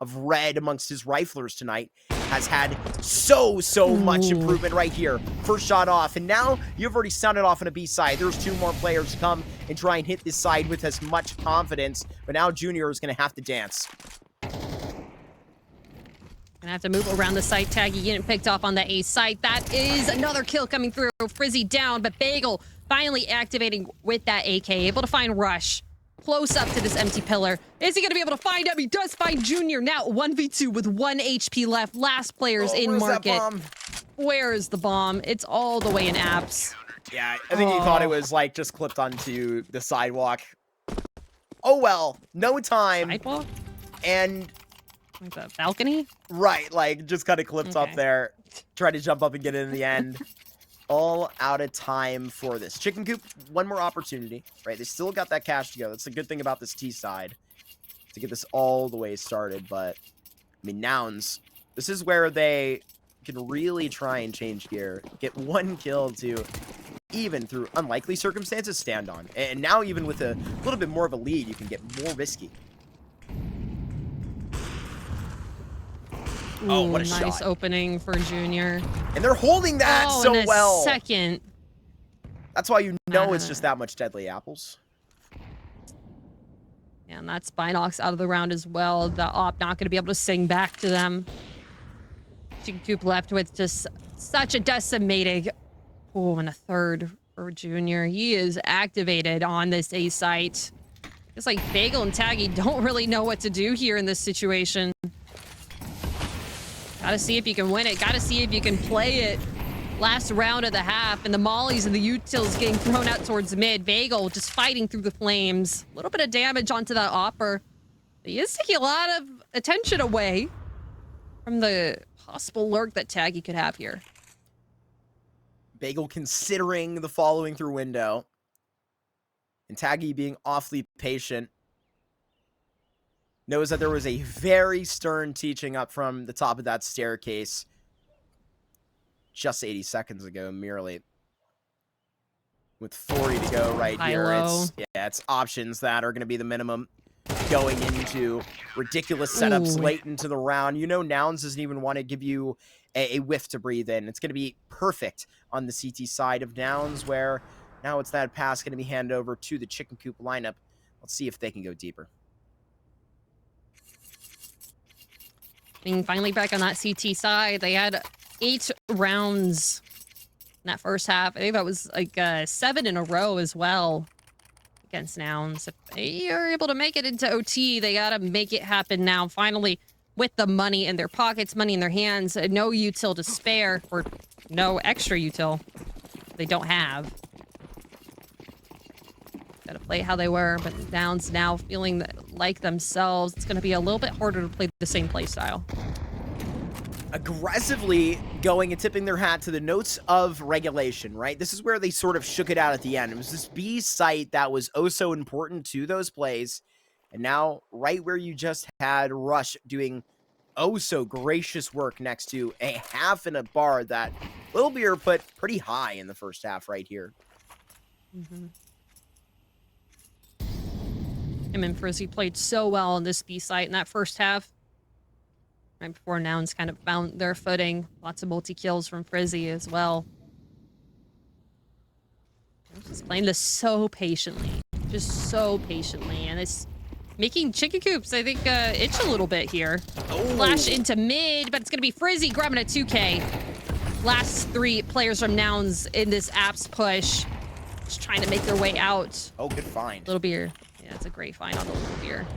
of red amongst his riflers tonight. Has had so much improvement right here. First shot off, and now you've already sounded off on a B side. There's 2 more players to come and try and hit this side with as much confidence, but now Junior is going to have to dance. Gonna have to move around the site. Taggy getting picked off on the A site. That is another kill coming through. Frizzy down, but Bagel finally activating with that AK, able to find Rush. Close up to this empty pillar. Is he going to be able to find him? He does find Junior. Now 1v2 with 1 HP left. Last players in market. That bomb? Where is the bomb? It's all the way in apps. Yeah, I think he thought it was like just clipped onto the sidewalk. Oh well, no time. Sidewalk? And Like the balcony? right, like just kind of clipped up there. Tried to jump up and get it in the end. All out of time for this. Chicken Coop, 1 more opportunity, right? They still got that cash to go. That's the good thing about this T side, to get this all the way started. But, I mean, Nouns, this is where they can really try and change gear. Get 1 kill to, even through unlikely circumstances, stand on. And now, even with a little bit more of a lead, you can get more risky. Oh, what a nice shot. opening for Junior. And they're holding that so in a well. second. That's why you know it's just that much deadly apples. And that's Binox out of the round as well. The op not going to be able to sing back to them. Chicken Coop left with just such a decimating. Oh, and a third for Junior. He is activated on this A site. It's like Bagel and Taggy don't really know what to do here in this situation. Gotta see if you can win it. Gotta see if you can play it. Last round of the half, and the mollies and the utils getting thrown out towards mid. Bagel just fighting through the flames. A little bit of damage onto that opper. He is taking a lot of attention away from the possible lurk that Taggy could have here. Bagel considering the following through window. And Taggy being awfully patient. Knows that there was a very stern teaching up from the top of that staircase just 80 seconds ago, merely. With 40 to go right here. It's options that are going to be the minimum going into ridiculous setups late into the round. You know, Nouns doesn't even want to give you a whiff to breathe in. It's going to be perfect on the CT side of Nouns, where now it's that pass going to be handed over to the Chicken Coop lineup. Let's see if they can go deeper. Being finally back on that CT side, they had 8 rounds in that first half. I think that was like 7 in a row as well against Nouns. If they are able to make it into OT, they gotta make it happen now. Finally, with the money in their pockets, money in their hands, no util to spare, or no extra util they don't have. Gotta play how they were, but Nouns now feeling like themselves. It's gonna be a little bit harder to play the same play style. aggressively going and tipping their hat to the notes of regulation, right? This is where they sort of shook it out at the end. It was this B site that was oh so important to those plays. And now, right where you just had Rush doing oh so gracious work next to a half and a bar that Little Beer put pretty high in the first half right here. Him and Frizzy played so well on this B site in that first half. Right before Nouns kind of found their footing. Lots of multi-kills from Frizzy as well. Just playing this so patiently. Just so patiently. And it's making Chicken Coops, I think, itch a little bit here. Flash into mid, but it's going to be Frizzy grabbing a 2K. Last 3 players from Nouns in this apps push. Just trying to make their way out. Oh, good find. Little Beer. Yeah, it's a great find on the Little Beer.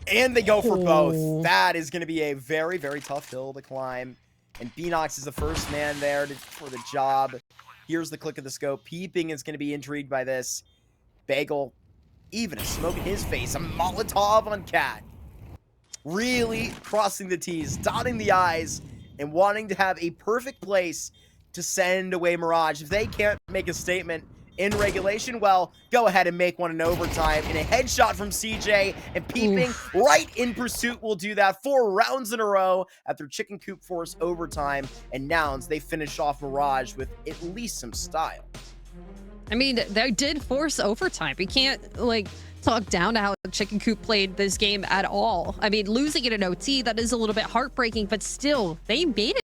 And they go for both. That is going to be a very, very tough hill to climb. And Beanox is the first man there for the job. Here's the click of the scope. Peeping is going to be intrigued by this. Bagel, even a smoke in his face. A Molotov on Cat. Really crossing the T's, dotting the I's, and wanting to have a perfect place to send away Mirage. If they can't make a statement in regulation, well, go ahead and make one in overtime. And a headshot from CJ, and Peeping right in pursuit will do that 4 rounds in a row after Chicken Coop force overtime. And Nouns, they finish off Mirage with at least some style. I mean, they did force overtime. We can't, like, talk down to how Chicken Coop played this game at all. I mean, losing it in OT, that is a little bit heartbreaking, but still, they made